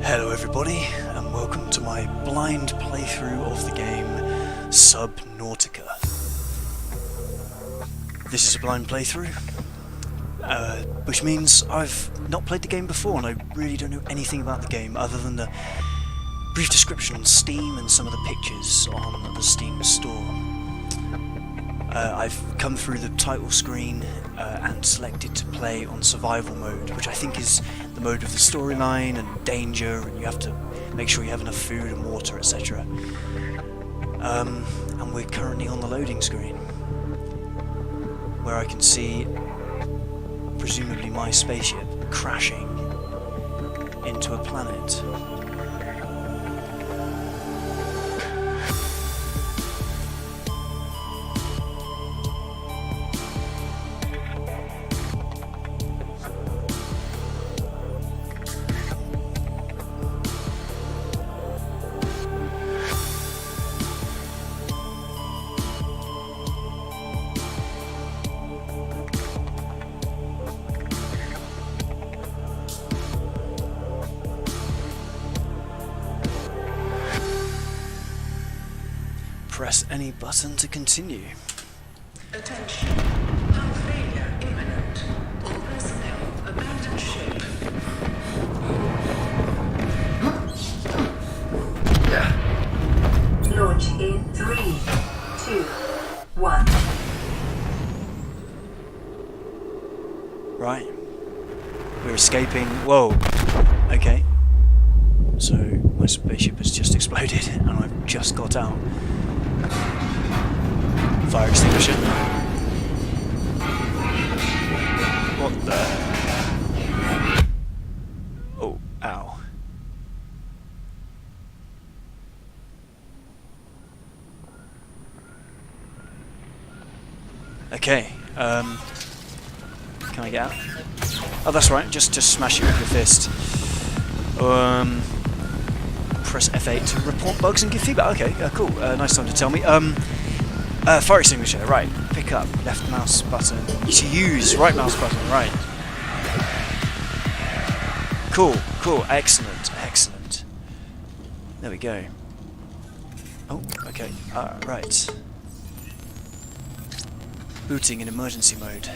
Hello everybody, and welcome to my blind playthrough of the game Subnautica. This is a blind playthrough, which means I've not played the game before and I really don't know anything about the game other than the brief description on Steam and some of the pictures on the Steam store. I've come through the title screen and selected to play on survival mode, which I think is the mode of the storyline and danger, and you have to make sure you have enough food and water, etc. And we're currently on the loading screen, where I can see, presumably, my spaceship crashing into a planet. Press any button to continue. Attention. Hull failure imminent. All personnel abandon ship. Launch in 3, 2, 1. Right. We're escaping. Whoa. Okay. So my spaceship has just exploded and I've just got out. Fire extinguisher. What the? Oh, ow. Okay, can I get out? Oh, that's right, just smash it with your fist. Press F8 to report bugs and give feedback. Okay, cool, nice time to tell me. Fire extinguisher, right. Pick up, left mouse button. To use, right mouse button, right. Cool, excellent. There we go. Oh, okay, right. Booting in emergency mode.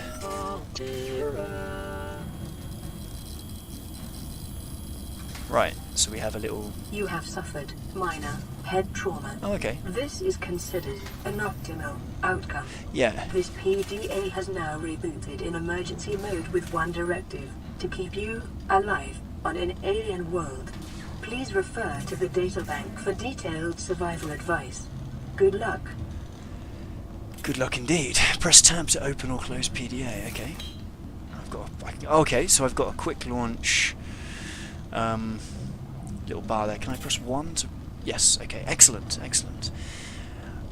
Right, so we have a little... You have suffered minor head trauma. Oh, okay. This is considered an optimal outcome. Yeah. This PDA has now rebooted in emergency mode with one directive: to keep you alive on an alien world. Please refer to the databank for detailed survival advice. Good luck. Good luck indeed. Press tab to open or close PDA. Okay. Okay, so I've got a quick launch little bar there. Can I press 1 to... Yes, okay, excellent.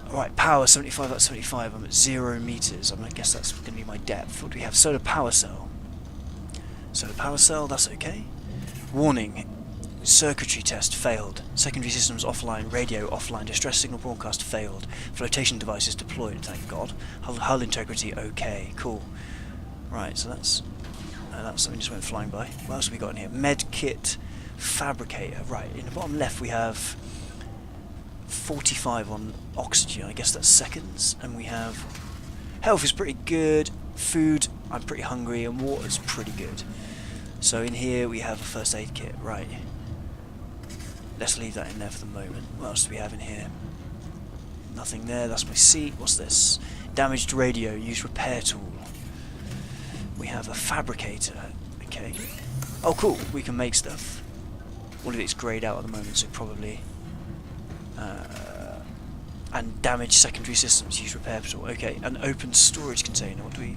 Alright, power 75 out of 75. I'm at 0 meters. I guess that's going to be my depth. What do we have? Solar power cell. Solar power cell, that's okay. Warning. Circuitry test failed. Secondary systems offline. Radio offline. Distress signal broadcast failed. Flotation devices deployed, thank God. Hull integrity okay. Cool. Right, so that's something just went flying by. What else have we got in here? Med kit fabricator. Right, in the bottom left we have 45 on oxygen. I guess that's seconds. And we have... Health is pretty good. Food, I'm pretty hungry. And water's pretty good. So in here we have a first aid kit. Right. Let's leave that in there for the moment. What else do we have in here? Nothing there. That's my seat. What's this? Damaged radio. Use repair tool. We have a fabricator. Okay. Oh, cool. We can make stuff. All of it's greyed out at the moment, so probably... and damaged secondary systems. Use repair tool. Okay. An open storage container. What do we...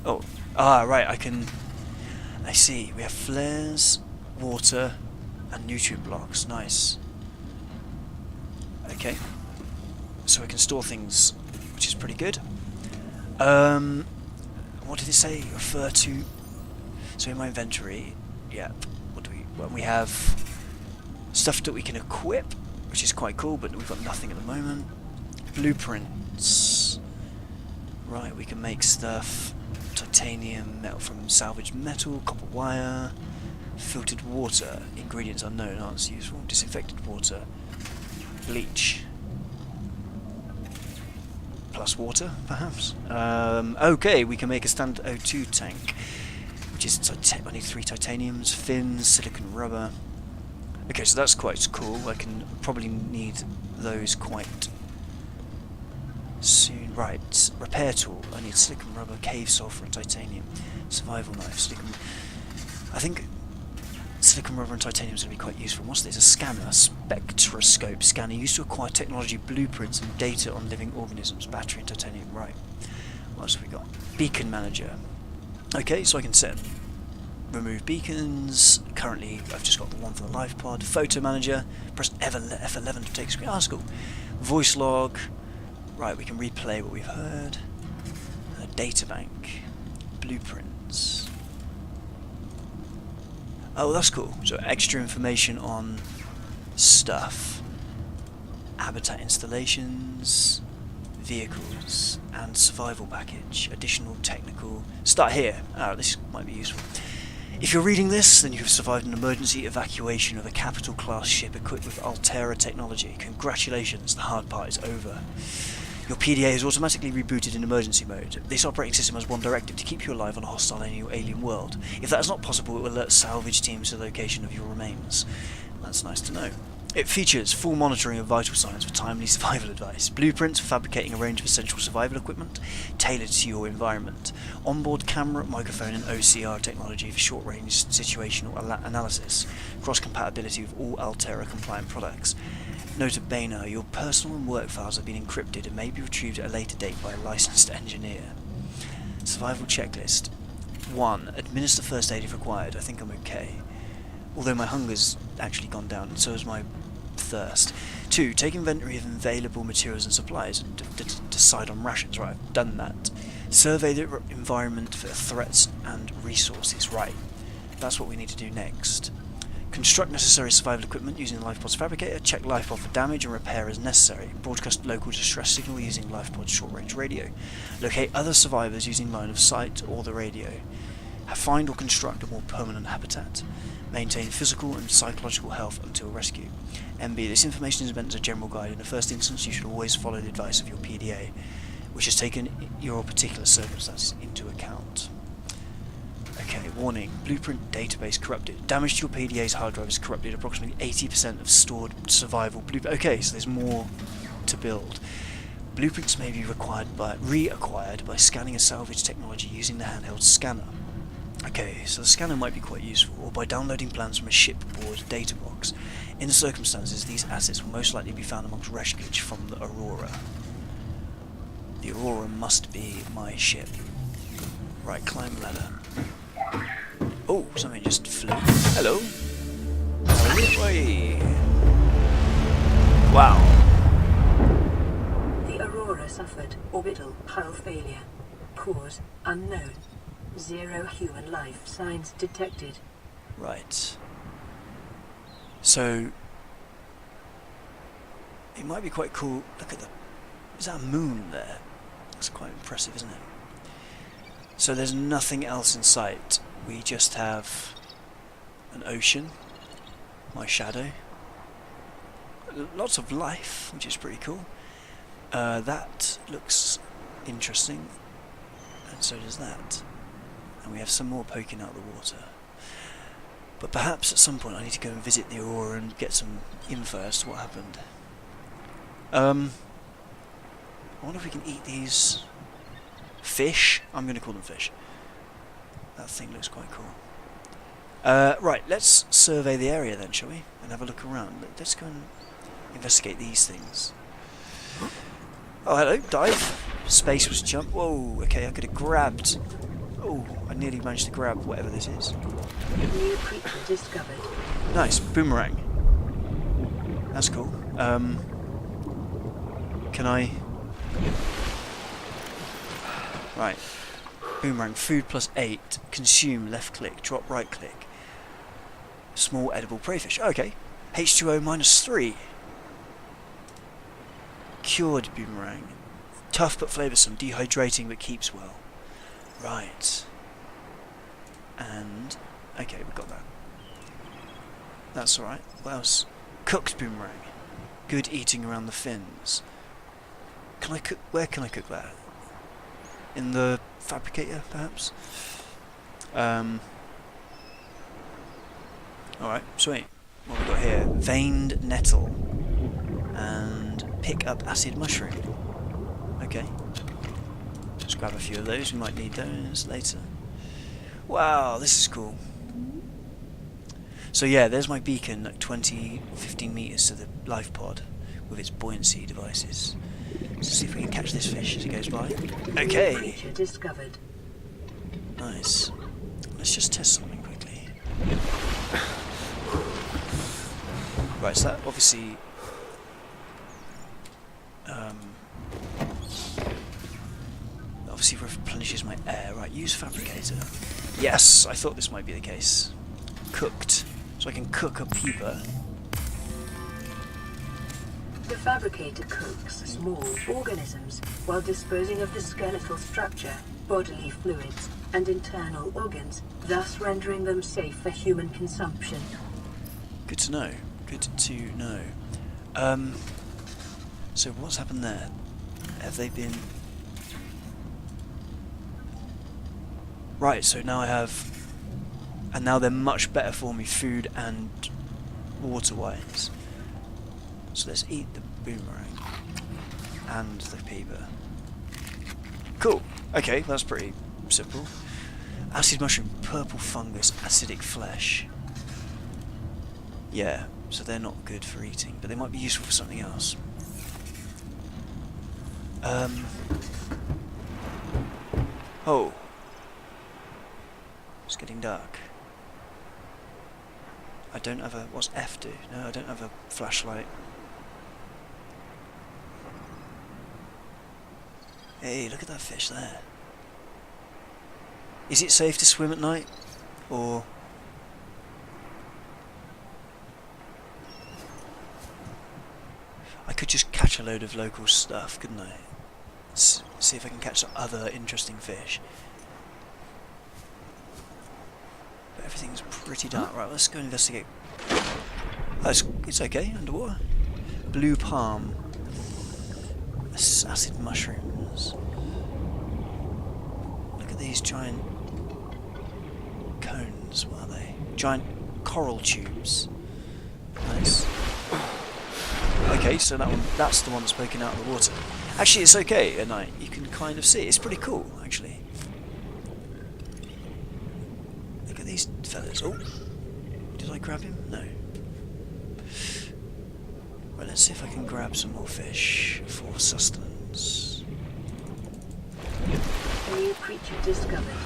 Oh. Ah, right. I see. We have flares, water, and nutrient blocks. Nice. Okay. So we can store things, which is pretty good. What did it say? Refer to... So in my inventory, yep. What do we... Well, we have stuff that we can equip, which is quite cool, but we've got nothing at the moment. Blueprints. Right, we can make stuff. Titanium, metal from salvaged metal, copper wire, Filtered water. Ingredients unknown. Answer useful. Disinfected water. Bleach. Plus water, perhaps. Okay, we can make a standard O2 tank, which is I need 3 titaniums, fins, silicon rubber. Okay, so that's quite cool. I can probably need those quite soon. Right, repair tool. I need silicon rubber, cave sulfur, and titanium. Survival knife. I think silicon rubber and titanium is going to be quite useful. What's this? A scanner, a spectroscope scanner used to acquire technology blueprints and data on living organisms. Battery and titanium. Right. What else have we got? Beacon manager. Okay, so I can set remove beacons. Currently, I've just got the one for the life pod. Photo manager. Press F11 to take a screen. Ah, that's cool. Voice log. Right, we can replay what we've heard. Data bank. Blueprints. Oh, that's cool. So extra information on stuff. Habitat installations, vehicles, and survival package. Additional technical... Start here. Oh, this might be useful. If you're reading this, then you have survived an emergency evacuation of a capital-class ship equipped with Altera technology. Congratulations, the hard part is over. Your PDA is automatically rebooted in emergency mode. This operating system has one directive: to keep you alive on a hostile alien world. If that is not possible, it will alert salvage teams to the location of your remains. That's nice to know. It features full monitoring of vital signs for timely survival advice, blueprints for fabricating a range of essential survival equipment tailored to your environment, onboard camera, microphone and OCR technology for short-range situational analysis, cross-compatibility with all Altera-compliant products. Nota bene, your personal and work files have been encrypted and may be retrieved at a later date by a licensed engineer. Survival checklist. 1. Administer first aid if required. I think I'm okay. Although my hunger's actually gone down, and so has my thirst. 2. Take inventory of available materials and supplies and decide on rations. Right, I've done that. Survey the environment for threats and resources. Right, that's what we need to do next. Construct necessary survival equipment using the LifePod's fabricator. Check LifePod for damage and repair as necessary. Broadcast local distress signal using LifePod's short-range radio. Locate other survivors using line of sight or the radio. Find or construct a more permanent habitat. Maintain physical and psychological health until rescue. MB, this information is meant as a general guide. In the first instance, you should always follow the advice of your PDA, which has taken your particular circumstances into account. Okay, warning. Blueprint database corrupted. Damage to your PDA's hard drive has corrupted approximately 80% of stored survival blueprints. Okay, so there's more to build. Blueprints may be reacquired by scanning a salvage technology using the handheld scanner. Okay, so the scanner might be quite useful, or by downloading plans from a shipboard data box. In the circumstances, these assets will most likely be found amongst wreckage from the Aurora. The Aurora must be my ship. Right, climb ladder. Oh, something just flew. Hello. Away. Wow. The Aurora suffered orbital hull failure. Cause unknown. 0 human life signs detected. Right. So it might be quite cool. Look at is that a moon there? That's quite impressive, isn't it? So there's nothing else in sight. We just have an ocean, my shadow, lots of life, which is pretty cool. That looks interesting, and so does that. And we have some more poking out the water. But perhaps at some point I need to go and visit the Aurora and get some info as to what happened. I wonder if we can eat these fish. I'm going to call them fish. That thing looks quite cool. Right, let's survey the area then, shall we? And have a look around. Let's go and investigate these things. Oh, hello, dive. Space was jump. Whoa, okay, I could have grabbed. Oh, I nearly managed to grab whatever this is. New creature discovered. Nice, boomerang. That's cool. Can I... Right. Boomerang, food +8. Consume, left click, drop right click. Small edible preyfish. Okay. H2O -3. Cured boomerang. Tough but flavoursome, dehydrating but keeps well. Right. And... okay, we got that. That's alright. What else? Cooked boomerang. Good eating around the fins. Can I cook? Where can I cook that? In the fabricator, perhaps? Alright, sweet. What have we got here? Veined nettle. And pick up acid mushroom. Okay. Let's grab a few of those, we might need those later. Wow, this is cool. So yeah, there's my beacon at 15 meters to the life pod with its buoyancy devices. Let's see if we can catch this fish as it goes by. Okay. Creature discovered. Nice. Let's just test something quickly. Right, so that obviously replenishes my air. Right, use fabricator. Yes, I thought this might be the case. Cooked. So I can cook a pupa. The fabricator cooks small organisms while disposing of the skeletal structure, bodily fluids, and internal organs, thus rendering them safe for human consumption. Good to know. Good to know. So what's happened there? Have they been... Right, so now I have... And now they're much better for me, food and water-wise. So let's eat the boomerang and the peeper. Cool. Okay, that's pretty simple. Acid mushroom, purple fungus, acidic flesh. Yeah, so they're not good for eating, but they might be useful for something else. Oh. It's getting dark. I don't have a... What's F do? No, I don't have a flashlight. Hey, look at that fish there. Is it safe to swim at night? Or... I could just catch a load of local stuff, couldn't I? See if I can catch some other interesting fish. But everything's pretty dark. Right, let's go investigate. Oh, it's okay, underwater. Blue palm. Acid mushrooms. Look at these giant cones, what are they? Giant coral tubes. Nice. Okay, so that's the one that's poking out of the water. Actually, it's okay at night. You can kind of see it. It's pretty cool, actually. Look at these fellas. Oh, did I grab him? No. Right, let's see if I can grab some more fish for sustenance. A new creature discovered.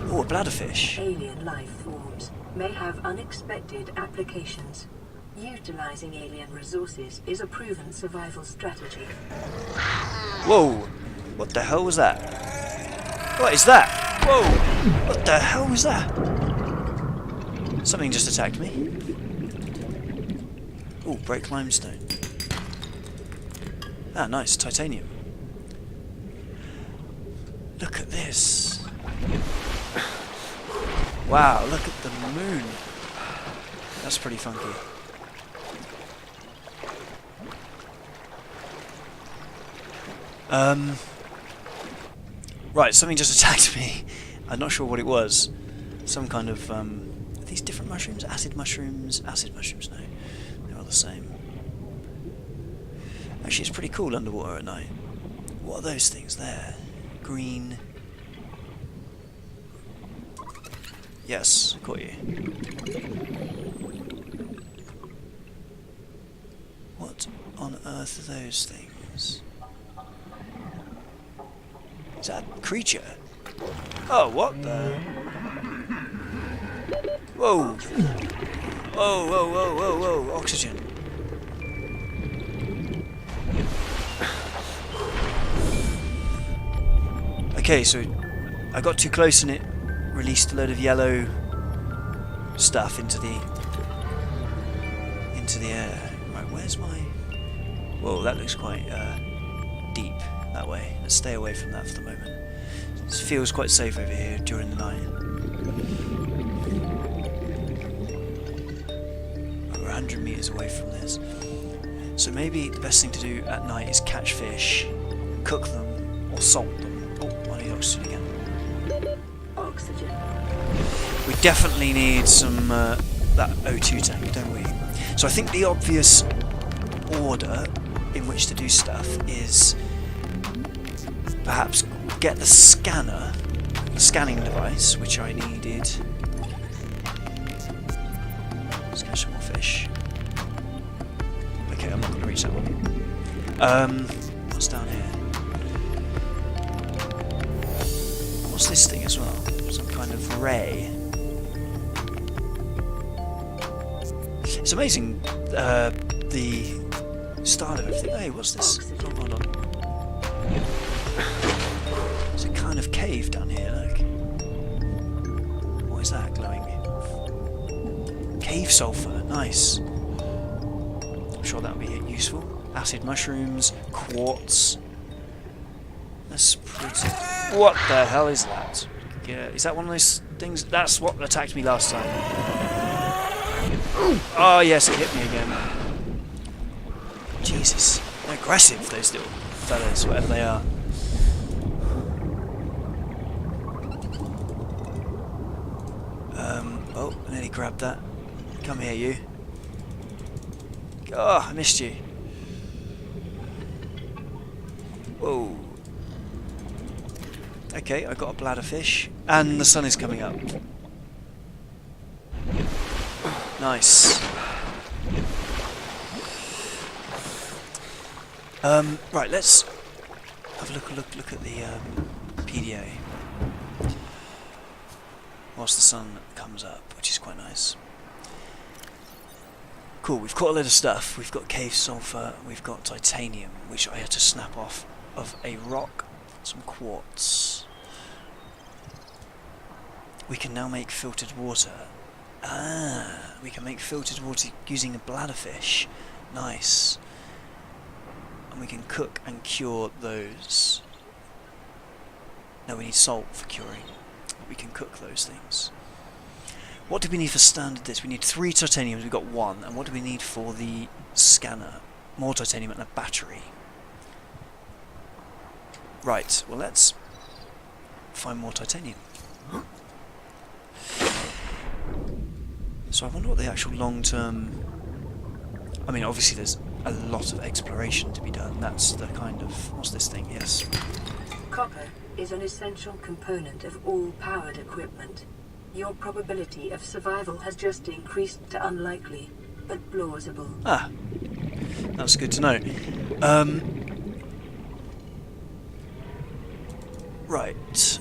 Oh, a bladderfish. Alien life forms may have unexpected applications. Utilizing alien resources is a proven survival strategy. Whoa! What the hell was that? What is that? Whoa! What the hell was that? Something just attacked me. Oh, break limestone. Ah, nice, titanium. Look at this. Wow, look at the moon. That's pretty funky. Right, something just attacked me. I'm not sure what it was. Some kind of, are these different mushrooms? Acid mushrooms? Acid mushrooms, no. They're all the same. Actually, it's pretty cool underwater at night. What are those things there? Green. Yes, I caught you. What on earth are those things? Is that a creature? Oh, what the? Whoa! Whoa, whoa, whoa, whoa, whoa, oxygen. Okay, so I got too close and it released a load of yellow stuff into the air. Right, where's my... Whoa, that looks quite deep that way. Let's stay away from that for the moment. It feels quite safe over here during the night. 100 meters away from this. So maybe the best thing to do at night is catch fish, cook them, or salt them. Oh, I need oxygen again. Oxygen. We definitely need some that O2 tank, don't we? So I think the obvious order in which to do stuff is perhaps get the scanner, the scanning device, which I needed. Let's catch some more fish. Okay, I'm not going to reach that one. What's down here? What's this thing as well? Some kind of ray. It's amazing the style of everything. Hey, what's this? Oh, hold on. There's a kind of cave down here, look. What is that glowing? Cave sulfur, nice. I'm sure that'll be useful. Acid mushrooms, quartz. That's pretty... What the hell is that? Yeah, is that one of those things? That's what attacked me last time. Oh yes, it hit me again. Jesus, they're aggressive, those little fellas, whatever they are. Oh, I nearly grabbed that. Come here, you. Oh, I missed you. Whoa. Okay, I got a bladder fish, and the sun is coming up. Nice. Right, let's have a look at the PDA whilst the sun comes up, which is quite nice. Cool, we've got a load of stuff. We've got cave sulfur, we've got titanium, which I had to snap off of a rock, some quartz. We can now make filtered water. Ah, we can make filtered water using a bladderfish. Nice. And we can cook and cure those. No, we need salt for curing. But we can cook those things. What do we need for standard this? We need 3 titaniums, we've got 1. And what do we need for the scanner? More titanium and a battery. Right, well let's find more titanium. So I wonder what the actual long-term... I mean, obviously there's a lot of exploration to be done. That's the kind of... What's this thing? Yes. Copper is an essential component of all powered equipment. Your probability of survival has just increased to unlikely, but plausible. Ah, that's good to know. Right.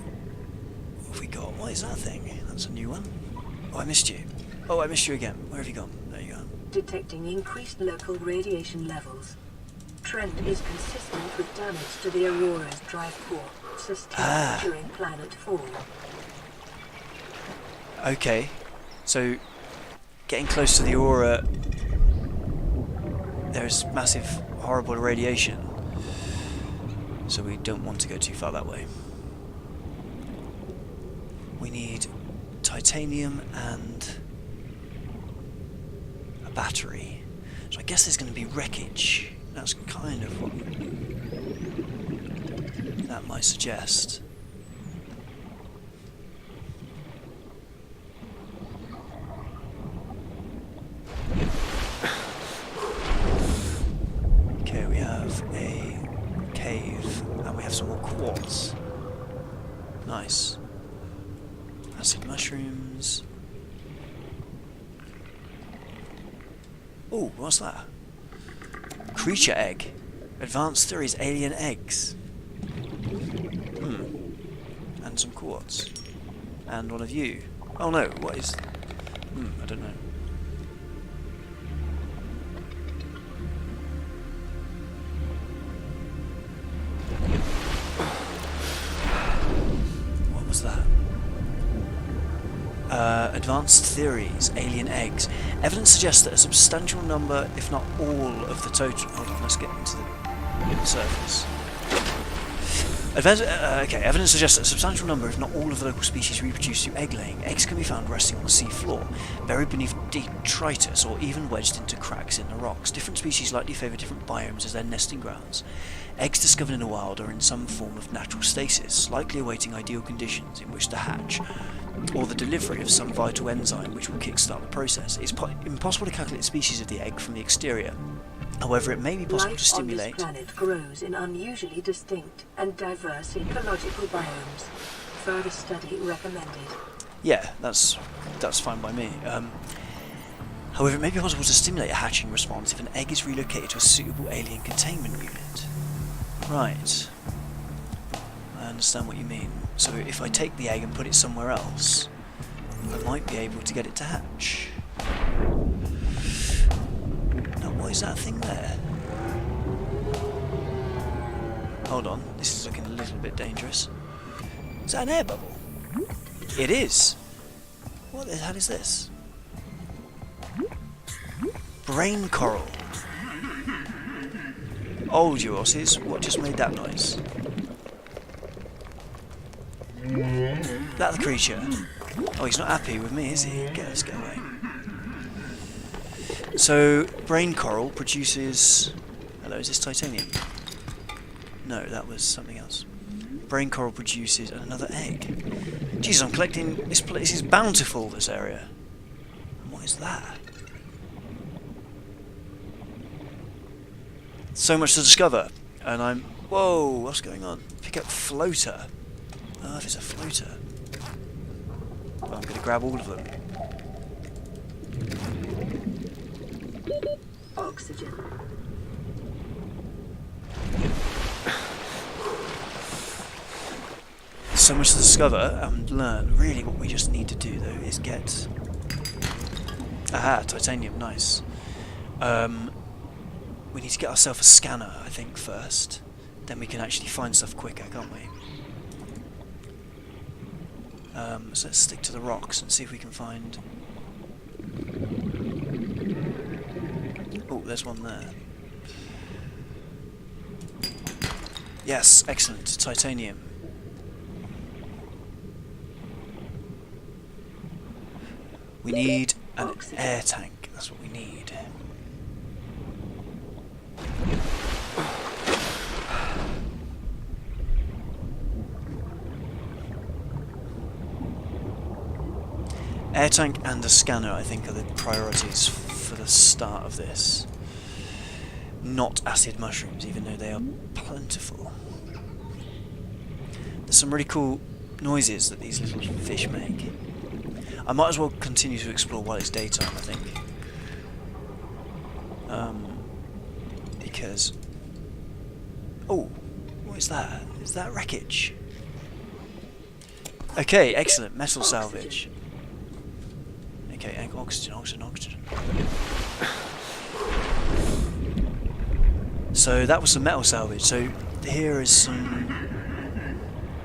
What have we got? What is that thing? That's a new one. Oh, I missed you. Oh, I missed you again. Where have you gone? There you go. Detecting increased local radiation levels. Trend is consistent with damage to the Aurora's drive core sustained during planet fall. Okay, so getting close to the Aurora, there's massive, horrible radiation, so we don't want to go too far that way. We need titanium and a battery, so I guess there's going to be wreckage. That's kind of what that might suggest. Okay, we have a cave, and we have some more quartz. Nice. Acid mushrooms. Oh, what's that? Creature egg. Advanced theories, alien eggs. And some quartz. And one of you. Oh no, what is... I don't know. What was that? Advanced theories, alien eggs. Evidence suggests that a substantial number, if not all, of the total... Hold on, let's get into the surface. Okay, evidence suggests that a substantial number, if not all, of the local species reproduce through egg laying. Eggs can be found resting on the sea floor, buried beneath detritus, or even wedged into cracks in the rocks. Different species likely favour different biomes as their nesting grounds. Eggs discovered in the wild are in some form of natural stasis, likely awaiting ideal conditions in which to hatch, or the delivery of some vital enzyme which will kickstart the process. It's impossible to calculate the species of the egg from the exterior. However, it may be possible Life to stimulate... on this planet grows in unusually distinct and diverse ecological biomes. Further study recommended. Yeah, that's fine by me. However, it may be possible to stimulate a hatching response if an egg is relocated to a suitable alien containment unit. Right. I understand what you mean. So if I take the egg and put it somewhere else, I might be able to get it to hatch. Now, what is that thing there? Hold on, this is looking a little bit dangerous. Is that an air bubble? It is! What the hell is this? Brain coral. Oh, you horses, what just made that noise? That the creature? Oh, he's not happy with me, is he? Let's get away. So, brain coral produces... Hello, is this titanium? No, that was something else. Brain coral produces another egg. Jesus, I'm collecting... This place is bountiful, this area. And what is that? So much to discover. And I'm... Whoa, what's going on? Pick up floater. Oh, if it's a floater. Well, I'm going to grab all of them. Oxygen. So much to discover and learn. Really what we just need to do though is get... Aha, titanium, nice. We need to get ourselves a scanner, I think, first. Then we can actually find stuff quicker, can't we? So let's stick to the rocks and see if we can find... Oh, there's one there. Yes, excellent. Titanium. We need an air tank. That's what we need. Air tank and a scanner, I think, are the priorities for the start of this. Not acid mushrooms, even though they are plentiful. There's some really cool noises that these little fish make. I might as well continue to explore while it's daytime, I think. Because... Oh, what is that? Is that wreckage? Okay, excellent. Metal salvage. Okay, oxygen. So that was some metal salvage. So here is some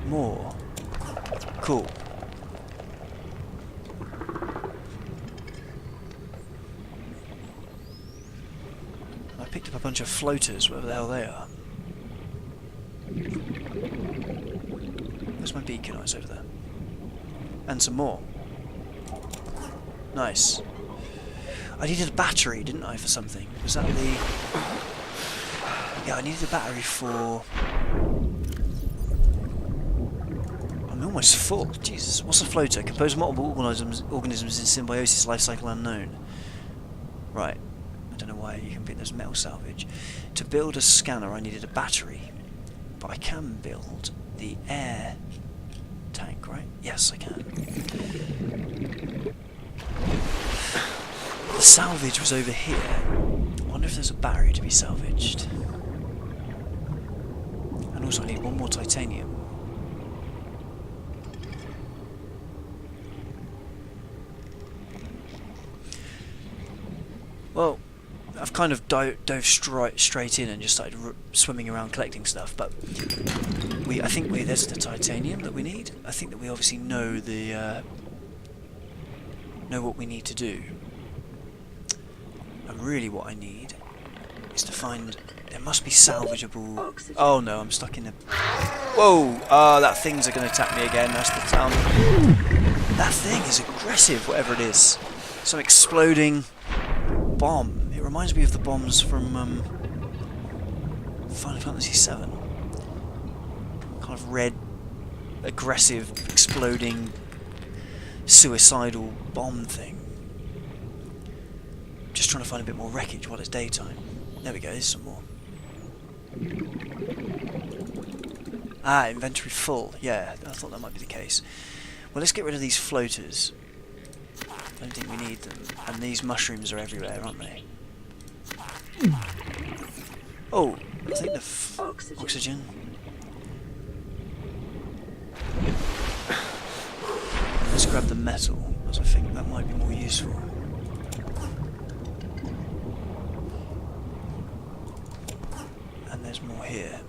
more. Cool. I picked up a bunch of floaters, whatever the hell they are. Where's my beacon? Oh, it's over there. And some more. Nice. I needed a battery, didn't I, for something? Was that the... Yeah, I needed a battery for... I'm almost full. Jesus. What's a floater? Composed of multiple organisms in symbiosis, life cycle unknown. Right. I don't know why you can pick those metal salvage. To build a scanner, I needed a battery. But I can build the air tank, right? Yes, I can. The salvage was over here. I wonder if there's a battery to be salvaged. And also I need one more titanium. Well, I've kind of dove straight in and just started swimming around collecting stuff, but I think there's the titanium that we need. I think that we obviously know know what we need to do. And really what I need is to find There must be salvageable... Oxygen. Oh no, I'm stuck in a... Whoa! Ah, that thing's going to attack me again. That's the town. That thing is aggressive, whatever it is. Some exploding bomb. It reminds me of the bombs from Final Fantasy VII. Kind of red, aggressive, exploding, suicidal bomb thing. Just trying to find a bit more wreckage while it's daytime. There we go, there's some more. Ah, inventory full. Yeah, I thought that might be the case. Well, let's get rid of these floaters. I don't think we need them. And these mushrooms are everywhere, aren't they? Oh, I think the oxygen. Let's grab the metal, as I think that might be more useful. And there's more here.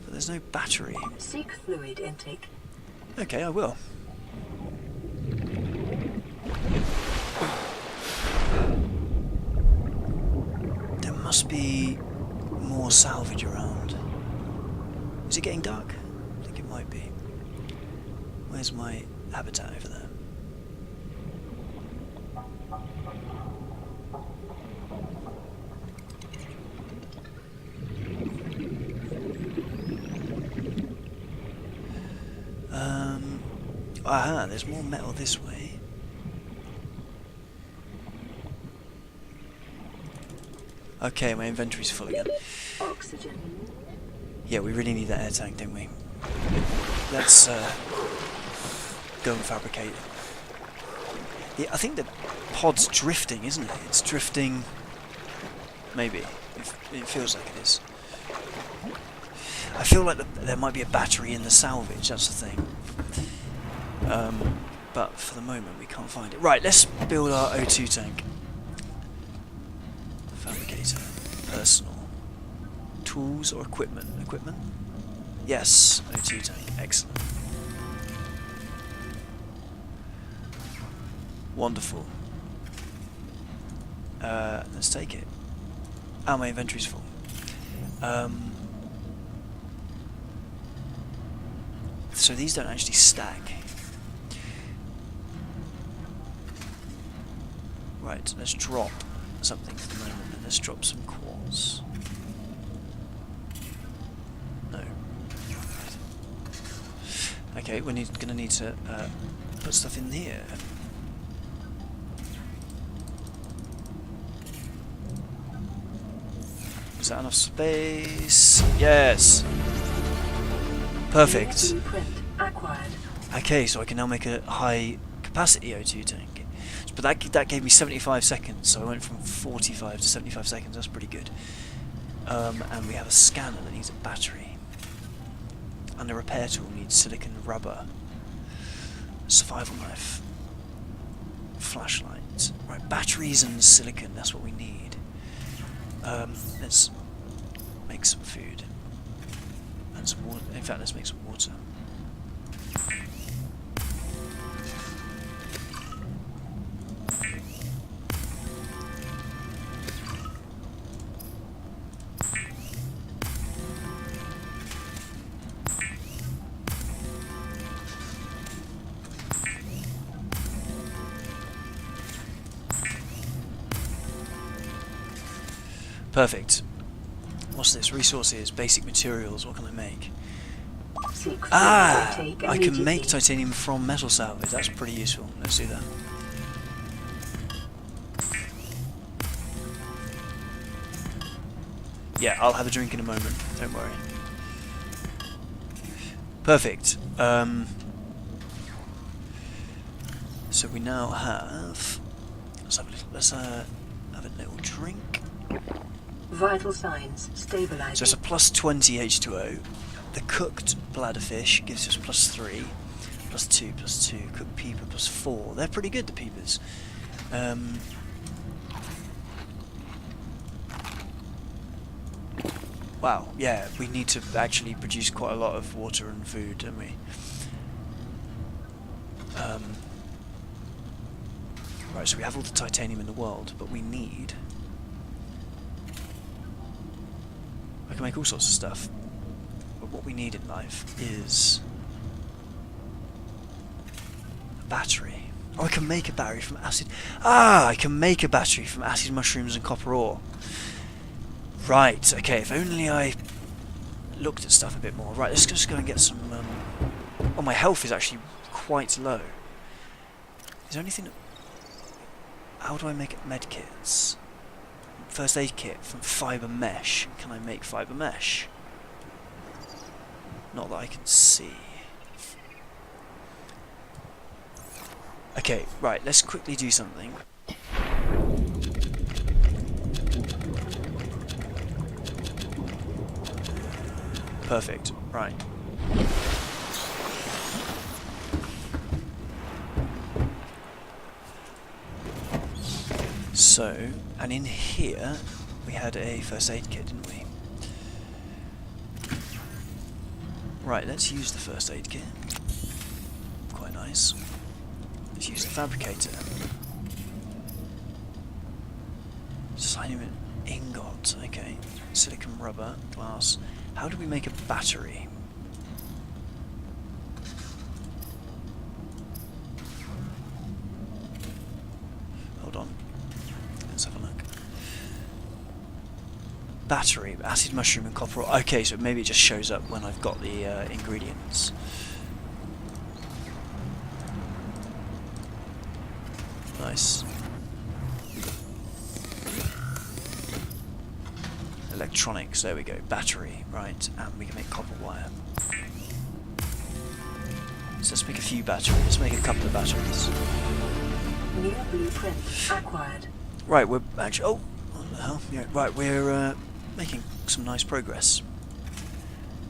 But there's no battery. Seek fluid intake. Okay, I will. There must be more salvage around. Is it getting dark? I think it might be. Where's my habitat over there? Aha, there's more metal this way. Okay, my inventory's full again. Oxygen. Yeah, we really need that air tank, don't we? Let's go and fabricate it. Yeah, I think the pod's drifting, isn't it? It's drifting. Maybe. It feels like it is. I feel like there might be a battery in the salvage, that's the thing. But for the moment we can't find it. Right, let's build our O2 tank. Fabricator. Personal. Tools or equipment? Equipment? Yes, O2 tank. Excellent. Wonderful. Let's take it. Oh, my inventory's full. So these don't actually stack. Right, let's drop something for the moment, and let's drop some quartz. No. Okay, we're gonna need to put stuff in here. Is that enough space? Yes! Perfect. Okay, so I can now make a high capacity O2 tank. But that gave me 75 seconds, so I went from 45 to 75 seconds, that's pretty good. And we have a scanner that needs a battery. And a repair tool needs silicon rubber. Survival knife. Flashlight. Right, batteries and silicon, that's what we need. Let's make some food. And some water. In fact, let's make some water. Perfect. What's this? Resources, basic materials, what can I make? Ah! I can make titanium from metal salvage, that's pretty useful. Let's do that. Yeah, I'll have a drink in a moment, don't worry. Perfect. So we now have... Let's have a little drink. Vital signs stabilizing. So it's a plus 20 H2O. The cooked bladderfish gives us plus 3, plus 2, plus 2. Cooked peeper plus 4. They're pretty good, the peepers. Wow, yeah, we need to actually produce quite a lot of water and food, don't we? Right, so we have all the titanium in the world, but we need... I can make all sorts of stuff, but what we need in life is a battery. Oh, I can make a battery from acid... Ah! I can make a battery from acid mushrooms and copper ore. Right, okay, if only I looked at stuff a bit more. Right, let's just go and get some... Oh, my health is actually quite low. Is there anything... How do I make medkits? First aid kit from fibre mesh. Can I make fibre mesh? Not that I can see. Okay, right, let's quickly do something. Perfect, right. So, and in here, we had a first aid kit, didn't we? Right, let's use the first aid kit. Quite nice. Let's use the fabricator. Silicon ingot, okay. Silicon rubber, glass. How do we make a battery? Hold on. Let's have a look. Battery, acid mushroom and copper. Okay, so maybe it just shows up when I've got the ingredients. Nice. Electronics, there we go. Battery, right, and we can make copper wire. So let's make a few batteries. Let's make a couple of batteries. New blueprint acquired. Right, we're actually... Oh, what the hell? Yeah, right, we're making some nice progress.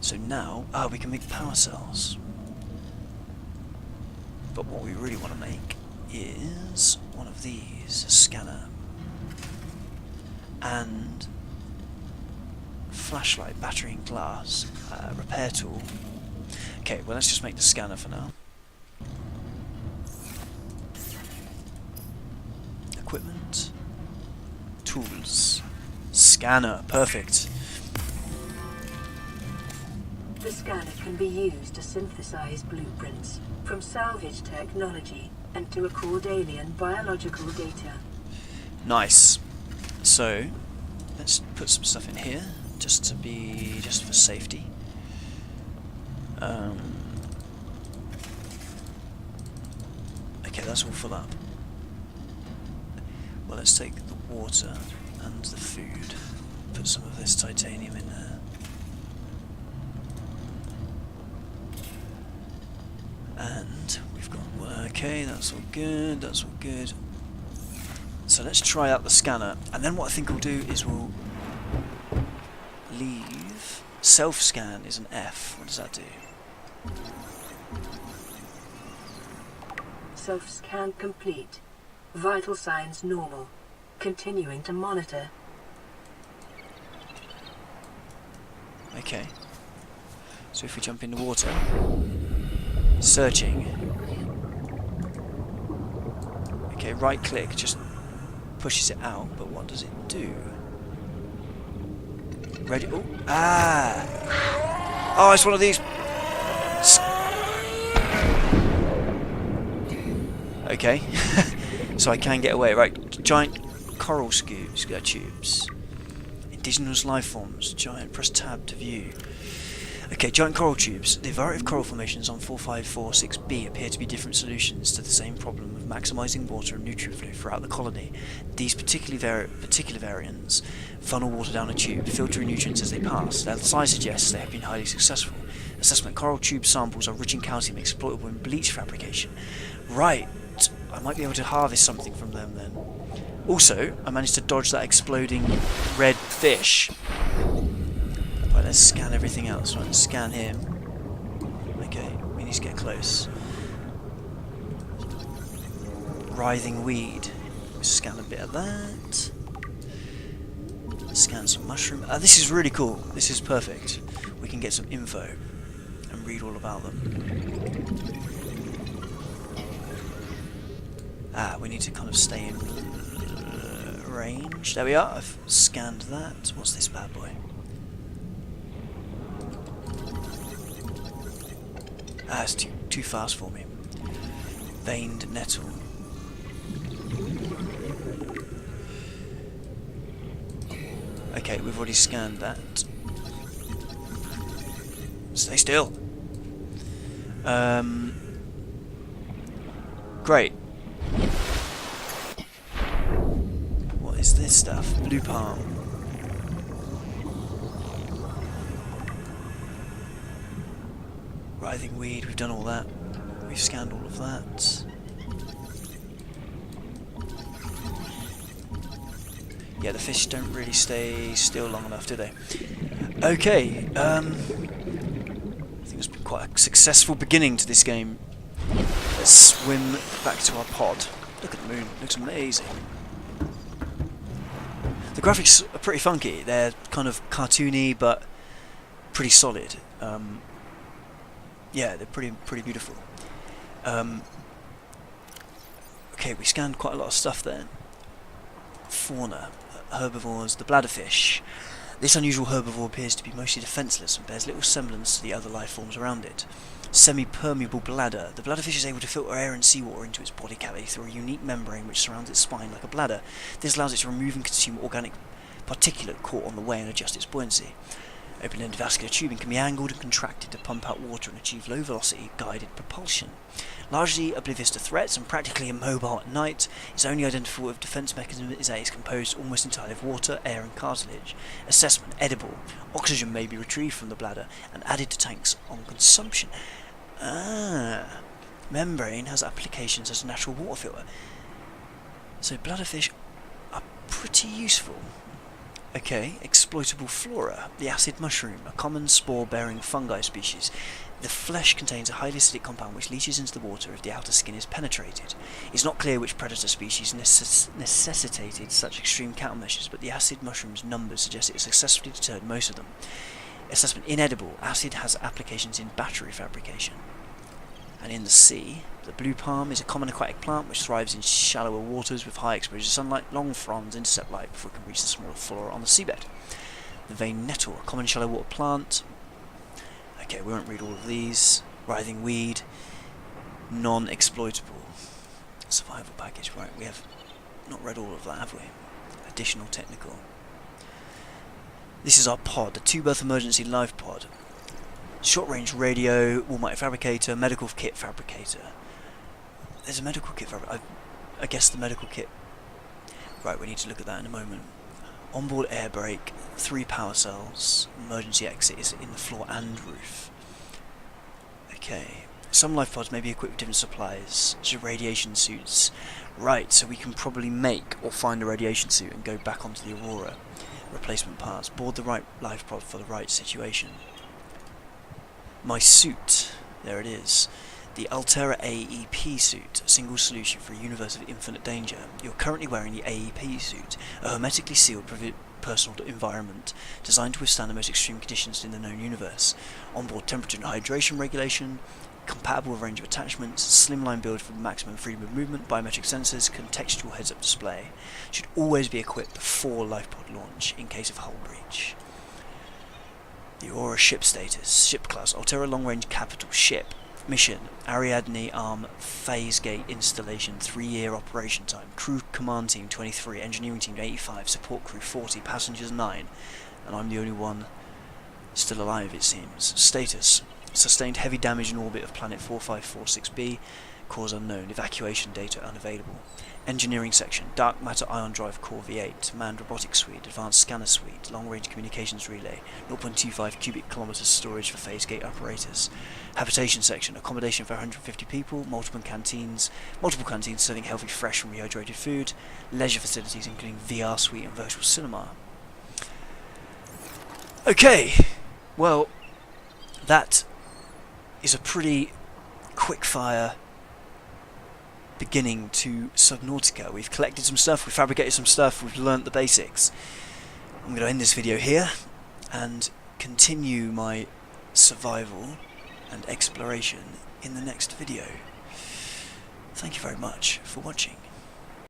So now... Ah, we can make power cells. But what we really want to make is one of these. A scanner. And... flashlight, battery and glass. Repair tool. Okay, well let's just make the scanner for now. Equipment. Tools. Scanner. Perfect. The scanner can be used to synthesize blueprints from salvage technology and to record alien biological data. Nice. So, let's put some stuff in here, just for safety. Okay, that's all full up. Well, let's take the water and the food. Put some of this titanium in there. And we've got... Okay, that's all good, that's all good. So let's try out the scanner, and then what I think we'll do is we'll leave... Self-scan is an F. What does that do? Self-scan complete. Vital signs normal. Continuing to monitor. Okay. So if we jump in the water... Searching. Okay, right click just pushes it out, but what does it do? Ready? Oh, ah! Oh, it's one of these. Okay, so I can get away. Right, giant coral tubes. Indigenous life forms. Giant. Press tab to view. Okay, giant coral tubes. The variety of coral formations on 4546b appear to be different solutions to the same problem of maximising water and nutrient flow throughout the colony. These particular variants funnel water down a tube, filtering nutrients as they pass. Their size suggests they have been highly successful. Assessment: coral tube samples are rich in calcium, exploitable in bleach fabrication. Right, I might be able to harvest something from them then. Also, I managed to dodge that exploding red fish. Right, let's scan everything else. Right, let's scan him. Okay, we need to get close. Writhing weed. Scan a bit of that. Scan some mushroom. This is really cool. This is perfect. We can get some info and read all about them. We need to kind of stay in range. There we are. I've scanned that. What's this bad boy? It's too fast for me. Veined nettle. Okay, we've already scanned that. Stay still. Great. What is this stuff? Blue palm. Writhing weed, we've done all that. We've scanned all of that. Yeah, the fish don't really stay still long enough, do they? Okay, I think it's been quite a successful beginning to this game. Let's swim back to our pod. Look at the moon, it looks amazing. The graphics are pretty funky, they're kind of cartoony but pretty solid. Yeah, they're pretty beautiful. Okay, we scanned quite a lot of stuff there. Fauna, herbivores, the bladderfish. This unusual herbivore appears to be mostly defenceless and bears little semblance to the other life forms around it. Semi-permeable bladder. The bladderfish is able to filter air and seawater into its body cavity through a unique membrane which surrounds its spine like a bladder. This allows it to remove and consume organic particulate caught on the way and adjust its buoyancy. Open-ended vascular tubing can be angled and contracted to pump out water and achieve low-velocity guided propulsion. Largely oblivious to threats and practically immobile at night, its only identifiable defence mechanism is that it is composed almost entirely of water, air and cartilage. Assessment: edible. Oxygen may be retrieved from the bladder and added to tanks on consumption. Membrane has applications as a natural water filter. So bladderfish are pretty useful. Okay, exploitable flora. The acid mushroom, a common spore-bearing fungi species. The flesh contains a highly acidic compound which leaches into the water if the outer skin is penetrated. It's not clear which predator species necessitated such extreme countermeasures, but the acid mushroom's numbers suggest it successfully deterred most of them. Assessment: inedible. Acid has applications in battery fabrication. And in the sea, the blue palm is a common aquatic plant which thrives in shallower waters with high exposure to sunlight. Long fronds intercept light before it can reach the smaller flora on the seabed. The veined nettle, a common shallow water plant. Okay, we won't read all of these. Writhing weed, non-exploitable. Survival package, right, we have not read all of that, have we? Additional technical. This is our pod, the two-berth emergency life pod. Short-range radio, wall-mounted fabricator, medical kit fabricator. There's a medical kit fabricator. I guess the medical kit... Right, we need to look at that in a moment. Onboard air brake, 3 power cells, emergency exit is in the floor and roof. Okay, some life pods may be equipped with different supplies, such as radiation suits. Right, so we can probably make or find a radiation suit and go back onto the Aurora. Replacement parts, board the right life pod for the right situation. My suit, there it is. The Altera AEP suit, a single solution for a universe of infinite danger. You're currently wearing the AEP suit, a hermetically sealed personal environment designed to withstand the most extreme conditions in the known universe. Onboard temperature and hydration regulation, compatible with a range of attachments, slimline build for maximum freedom of movement, biometric sensors, contextual heads-up display. Should always be equipped before lifepod launch in case of hull breach. The Aurora ship status, ship class, Altera long-range capital ship. Mission, Ariadne Arm phase gate installation, 3-year operation time. Crew command team 23, engineering team 85, support crew 40, passengers 9. And I'm the only one still alive, it seems. Status, sustained heavy damage in orbit of planet 4546b, cause unknown, evacuation data unavailable. Engineering section, dark matter ion drive core V8, manned robotic suite, advanced scanner suite, long-range communications relay, 0.25 cubic kilometers storage for phase gate operators. Habitation section, accommodation for 150 people, multiple canteens serving healthy, fresh and rehydrated food, leisure facilities including VR suite and virtual cinema. Okay, well, that is a pretty quick-fire beginning to Subnautica. We've collected some stuff, we've fabricated some stuff, we've learnt the basics. I'm going to end this video here and continue my survival and exploration in the next video. Thank you very much for watching.